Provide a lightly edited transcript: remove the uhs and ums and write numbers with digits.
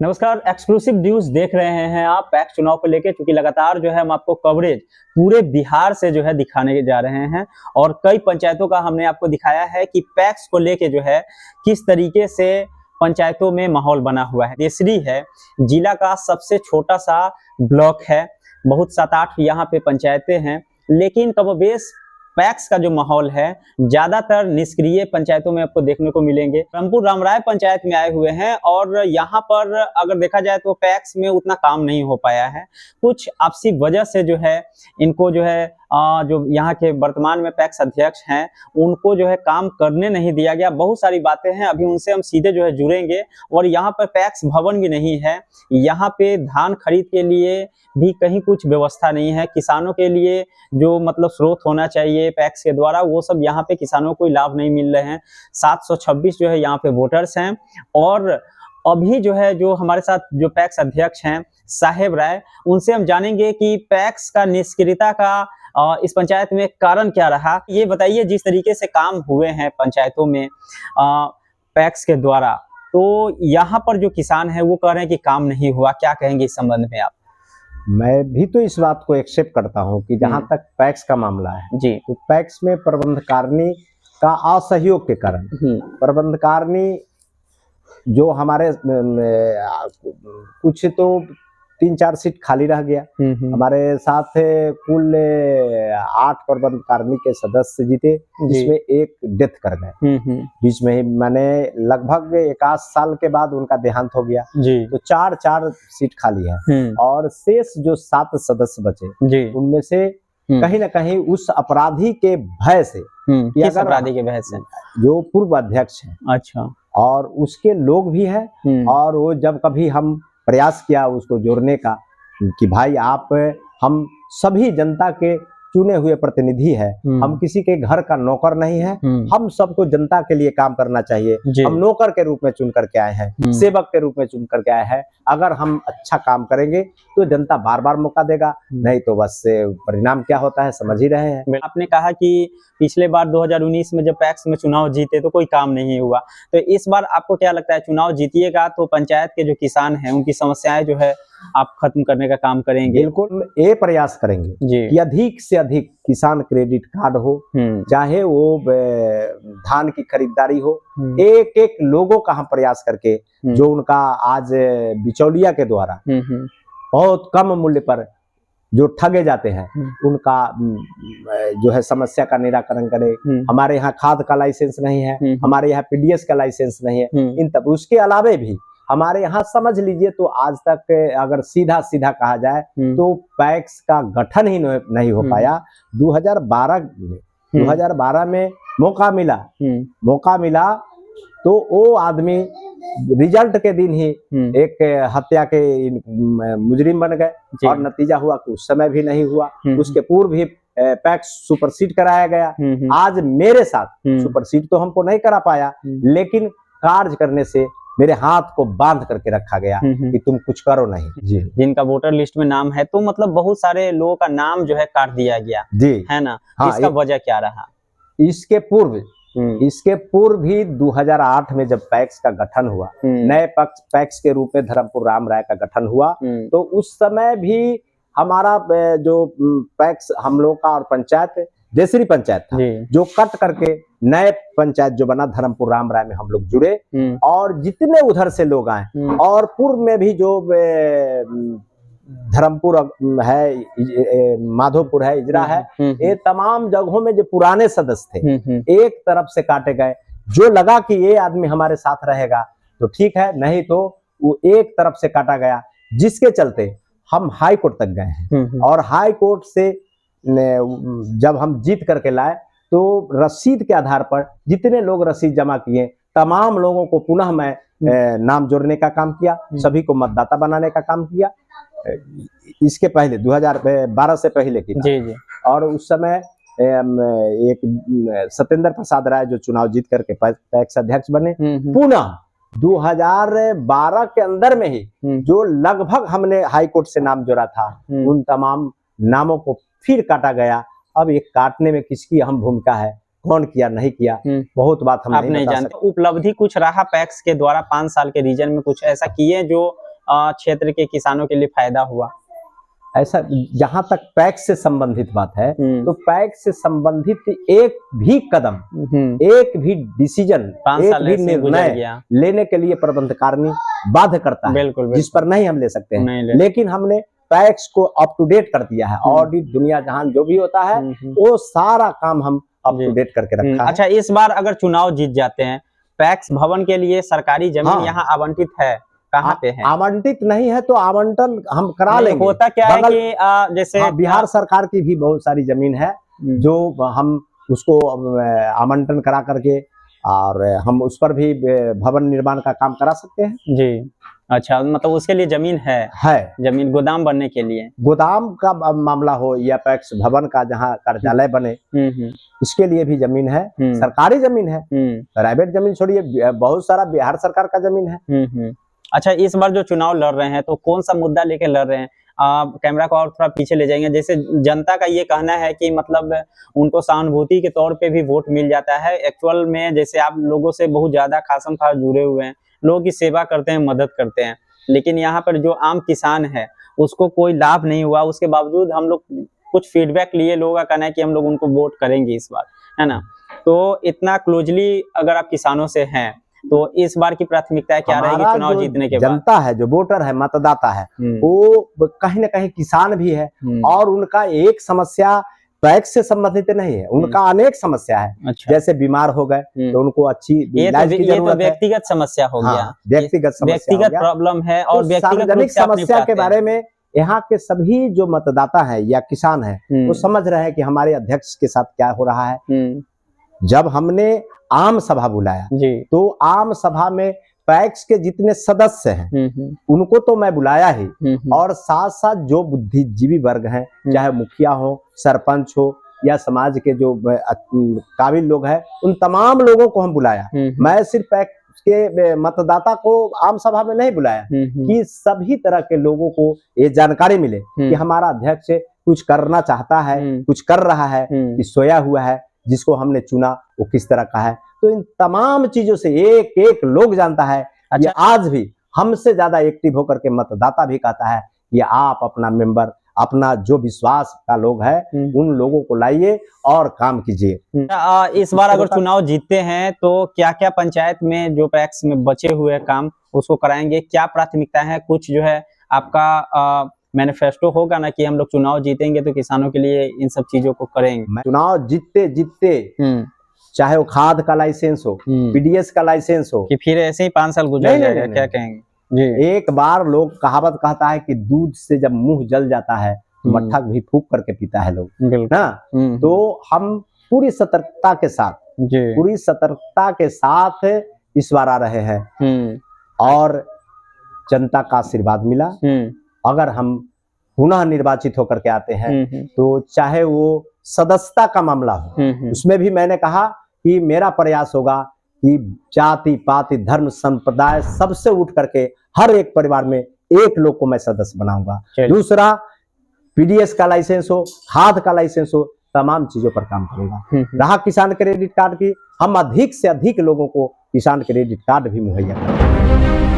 नमस्कार, exclusive news देख रहे हैं आप पैक्स चुनाव को लेके, क्योंकि लगातार जो है हम आपको कवरेज पूरे बिहार से जो है दिखाने जा रहे हैं और कई पंचायतों का हमने आपको दिखाया है कि पैक्स को लेके जो है किस तरीके से पंचायतों में माहौल बना हुआ है। देसरी है, जिला का सबसे छोटा सा ब्लॉक है, बहुत 7-8 यहाँ पे पंचायतें हैं, लेकिन कमोबेश पैक्स का जो माहौल है ज्यादातर निष्क्रिय पंचायतों में आपको देखने को मिलेंगे। रामपुर रामराय पंचायत में आए हुए हैं और यहाँ पर अगर देखा जाए तो पैक्स में उतना काम नहीं हो पाया है। कुछ आपसी वजह से जो है इनको जो है जो यहाँ के वर्तमान में पैक्स अध्यक्ष हैं उनको जो है काम करने नहीं दिया गया। बहुत सारी बातें हैं, अभी उनसे हम सीधे जो है जुड़ेंगे। और यहाँ पर पैक्स भवन भी नहीं है, यहाँ पे धान खरीद के लिए भी कहीं कुछ व्यवस्था नहीं है। किसानों के लिए जो मतलब स्रोत होना चाहिए पैक्स के द्वारा, वो सब यहाँ पे किसानों को लाभ नहीं मिल रहे हैं। 726 जो है यहाँ पे वोटर्स हैं और अभी जो है जो हमारे साथ जो पैक्स अध्यक्ष हैं साहेब राय, उनसे हम जानेंगे कि पैक्स का निष्क्रियता का इस पंचायत में कारण क्या रहा। ये बताइए, जिस तरीके से काम हुए हैं पंचायतों में पैक्स के द्वारा, तो यहाँ पर जो किसान है वो कह रहे हैं कि काम नहीं हुआ, क्या कहेंगे इस संबंध में आप? मैं भी तो इस बात को एक्सेप्ट करता हूं कि जहां तक पैक्स का मामला है जी, तो पैक्स में प्रबंधकारिणी का असहयोग के कारण प्रबंधकारिणी जो हमारे कुछ तो 3-4 सीट खाली रह गया। हमारे साथ कुल 8 प्रबंधकारिणी के सदस्य जीते, जिसमें एक डेथ कर गए बीच में ही। मैंने लगभग 1 साल के बाद उनका देहांत हो गया जी। तो 4 सीट खाली है और शेष जो 7 सदस्य बचे उनमें से कहीं ना कहीं उस अपराधी के भय से, किस अपराधी के भय से? जो पूर्व अध्यक्ष है, अच्छा, और उसके लोग भी हैं। और वो जब कभी हम प्रयास किया उसको जोड़ने का कि भाई आप, हम सभी जनता के चुने हुए प्रतिनिधि है, हम किसी के घर का नौकर नहीं है, हम सबको जनता के लिए काम करना चाहिए। हम नौकर के रूप में चुन करके आए हैं, सेवक के रूप में चुन करके आए हैं। अगर हम अच्छा काम करेंगे तो जनता बार बार मौका देगा, नहीं तो बस परिणाम क्या होता है समझ ही रहे हैं। आपने कहा कि पिछले बार 2019 में जब पैक्स में चुनाव जीते तो कोई काम नहीं हुआ, तो इस बार आपको क्या लगता है चुनाव जीतिएगा तो पंचायत के जो किसान हैं उनकी समस्याएं जो है आप खत्म करने का काम करेंगे? बिल्कुल, ये प्रयास करेंगे कि अधिक से अधिक किसान क्रेडिट कार्ड हो, चाहे वो धान की खरीदारी हो, एक एक लोगों का हम प्रयास करके जो उनका आज बिचौलिया के द्वारा बहुत कम मूल्य पर जो ठगे जाते हैं उनका जो है समस्या का निराकरण करें। हमारे यहाँ खाद का लाइसेंस नहीं है, हमारे यहाँ पीडीएस का लाइसेंस नहीं है, इन तब उसके अलावे भी हमारे यहाँ समझ लीजिए तो आज तक अगर सीधा सीधा कहा जाए तो पैक्स का गठन ही नहीं हो पाया। 2012 में मौका मिला तो वो आदमी रिजल्ट के दिन ही एक हत्या के मुजरिम बन गए और नतीजा हुआ कि उस समय भी नहीं हुआ, उसके पूर्व भी पैक्स सुपरसीड कराया गया। आज मेरे साथ सुपरसीड तो हमको नहीं करा पाया, लेकिन कार्य करने से मेरे हाथ को बांध करके रखा गया कि तुम कुछ करो नहीं जी। जिनका वोटर लिस्ट में नाम है, तो मतलब बहुत सारे लोगों का नाम जो है काट दिया गया जी, है ना? हाँ, इसका वजह क्या रहा? इसके पूर्व भी 2008 में जब पैक्स का गठन हुआ, नए पैक्स के रूप में धर्मपुर रामराय का गठन हुआ, तो उस समय भी हमारा जो पैक्स हम लोग का और पंचायत देसरी पंचायत था जो कट करके नए पंचायत जो बना धर्मपुर रामराय में हम लोग जुड़े। और जितने उधर से लोग आए और पूर्व में भी जो धर्मपुर है, माधोपुर है, इजरा है, ये तमाम जगहों में जो पुराने सदस्य थे एक तरफ से काटे गए। जो लगा कि ये आदमी हमारे साथ रहेगा तो ठीक है, नहीं तो वो एक तरफ से काटा गया, जिसके चलते हम हाई कोर्ट तक गए हैं। और हाई कोर्ट से जब हम जीत करके लाए तो रसीद के आधार पर जितने लोग रसीद जमा किए तमाम लोगों को पुनः मैं नाम जोड़ने का काम किया, सभी को मतदाता बनाने का काम किया। इसके पहले 2012 से पहले की जी। और उस समय एक सत्येंद्र प्रसाद राय जो चुनाव जीत करके पैक्स अध्यक्ष बने, पुनः 2012 के अंदर में ही जो लगभग हमने हाई कोर्ट से नाम जोड़ा था उन तमाम नामों को फिर काटा गया। अब ये काटने में किसकी अहम भूमिका है कौन किया नहीं किया, बहुत बात हम नहीं जानते। उपलब्धि कुछ रहा पैक्स के द्वारा 5 साल के रीजन में, कुछ ऐसा किए जो क्षेत्र के किसानों के लिए फायदा हुआ? ऐसा जहां तक पैक्स से संबंधित बात है तो पैक्स से संबंधित एक भी कदम, एक भी डिसीजन, एक भी निर्णय लेने के लिए प्रबंध कारिणी बाध्य करता है, बिल्कुल, जिस पर नहीं हम ले सकते हैं। लेकिन हमने पैक्स को अप टू डेट कर दिया है। ऑडिट दुनिया जहां जो भी होता है वो सारा काम हम अप टू डेट करके रखा है। अच्छा, इस बार अगर चुनाव जीत जाते हैं, पैक्स भवन के लिए सरकारी जमीन यहाँ आवंटित है, कहाँ पे है? आवंटित नहीं है तो आवंटन हम करा लेंगे। होता क्या है कि जैसे बिहार सरकार की भी बहुत सारी जमीन है जो हम उसको आवंटन करा करके और हम उस पर भी भवन निर्माण का काम करा सकते हैं जी। अच्छा, मतलब उसके लिए जमीन है जमीन गोदाम बनने के लिए, गोदाम का मामला हो या पैक्स भवन का जहाँ कार्यालय बने, इसके लिए भी जमीन है, सरकारी जमीन है, प्राइवेट जमीन छोड़िए, बहुत सारा बिहार सरकार का जमीन है। अच्छा, इस बार जो चुनाव लड़ रहे हैं तो कौन सा मुद्दा लेके लड़ रहे हैं? कैमरा को और थोड़ा पीछे ले जाएंगे। जैसे जनता का ये कहना है कि मतलब उनको सहानुभूति के तौर पे भी वोट मिल जाता है, एक्चुअल में जैसे आप लोगों से बहुत ज्यादा खासम खास जुड़े हुए हैं, लोगों की सेवा करते हैं, मदद करते हैं, लेकिन यहाँ पर जो आम किसान है उसको कोई लाभ नहीं हुआ। उसके बावजूद हम लोग कुछ फीडबैक लिए, लोगों का कहना है कि हम लोग उनको वोट करेंगे इस बार, है ना? तो इतना क्लोजली अगर आप किसानों से हैं तो इस बार की प्राथमिकता क्या रहेगी चुनाव जीतने के बाद? जनता है, जो वोटर है, मतदाता है, वो कहीं ना कहीं किसान भी है और उनका एक समस्या पैक्स से संबंधित नहीं है, उनका अनेक समस्या है। अच्छा। जैसे बीमार हो गए तो उनको अच्छी इलाज की जरूरत है। व्यक्तिगत समस्या हो गया, व्यक्तिगत प्रॉब्लम है और सार्वजनिक समस्या के बारे में यहाँ के सभी जो मतदाता है या किसान है वो समझ रहे हैं कि हमारे अध्यक्ष के साथ क्या हो रहा है। जब हमने आम सभा बुलाया तो आम सभा में पैक्स के जितने सदस्य हैं उनको तो मैं बुलाया ही, और साथ साथ जो बुद्धिजीवी वर्ग हैं, चाहे मुखिया हो, सरपंच हो या समाज के जो काबिल लोग हैं, उन तमाम लोगों को हम बुलाया। मैं सिर्फ पैक्स के मतदाता को आम सभा में नहीं बुलाया कि सभी तरह के लोगों को ये जानकारी मिले कि हमारा अध्यक्ष कुछ करना चाहता है, कुछ कर रहा है, कि सोया हुआ है, जिसको हमने चुना वो किस तरह का है। तो इन तमाम चीजों से एक एक लोग जानता है। अच्छा। आज भी हमसे ज्यादा एक्टिव होकर के मतदाता भी कहता है कि आप अपना मेंबर, अपना जो विश्वास का लोग है उन लोगों को लाइए और काम कीजिए। इस बार अगर चुनाव जीतते हैं तो क्या क्या पंचायत में जो पैक्स में बचे हुए काम उसको कराएंगे? क्या प्राथमिकता है? कुछ जो है आपका मैनिफेस्टो होगा ना कि हम लोग चुनाव जीतेंगे तो किसानों के लिए इन सब चीजों को करेंगे? चुनाव जीतते जीतते चाहे वो खाद का लाइसेंस हो, पीडीएस का लाइसेंस हो, कि फिर ऐसे ही 5 साल गुजर जाएगा, क्या कहेंगे जी? एक बार लोग कहावत कहता है कि दूध से जब मुंह जल जाता है तो मट्ठा भी फूंक करके पीता है लोग, ना? तो हम पूरी सतर्कता के साथ इस बार आ रहे हैं और जनता का आशीर्वाद मिला। अगर हम पुनः निर्वाचित होकर के आते हैं तो चाहे वो सदस्यता का मामला हो, उसमें भी मैंने कहा कि मेरा प्रयास होगा कि जाति पाति धर्म संप्रदाय सबसे उठ करके हर एक परिवार में एक लोग को मैं सदस्य बनाऊंगा। दूसरा, पीडीएस का लाइसेंस हो, खाद का लाइसेंस हो, तमाम चीजों पर काम करूंगा। रहा किसान क्रेडिट कार्ड की, हम अधिक से अधिक लोगों को किसान क्रेडिट कार्ड भी मुहैया करेंगे।